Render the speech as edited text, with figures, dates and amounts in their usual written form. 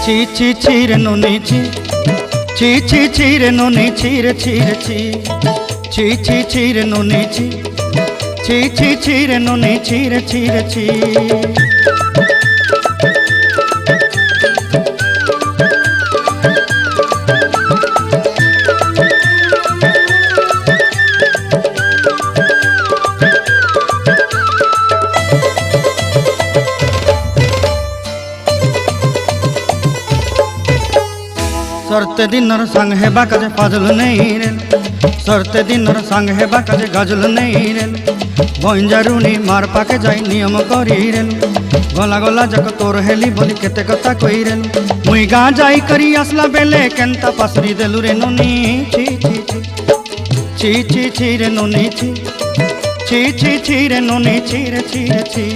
ছি ছি ছি রে নুনি ছি, ছি ছি ছি রে নুনি ছি রে ছি রে ছি, ছি ছি ছি রে নুনি ছি, ছি ছি ছি রে নুনি ছি রে ছি রে ছি। सरते दिनर संग हेबा काजे फाजल नहीं रेल, सरते दिनर संग हेबा काजे गजल नहीं रेल, बंजारुनी मार पाके जाई नियम करी रेल, गला गला जक तोर हेली बोली केते कथा कई रेल, मुई गा जाई करी असला बेले केंता पासरी देलु रे नुनी छी छी छी, छी छी छी रे नुनी छी, छी छी छी रे नुनी छी रे छी रे छी।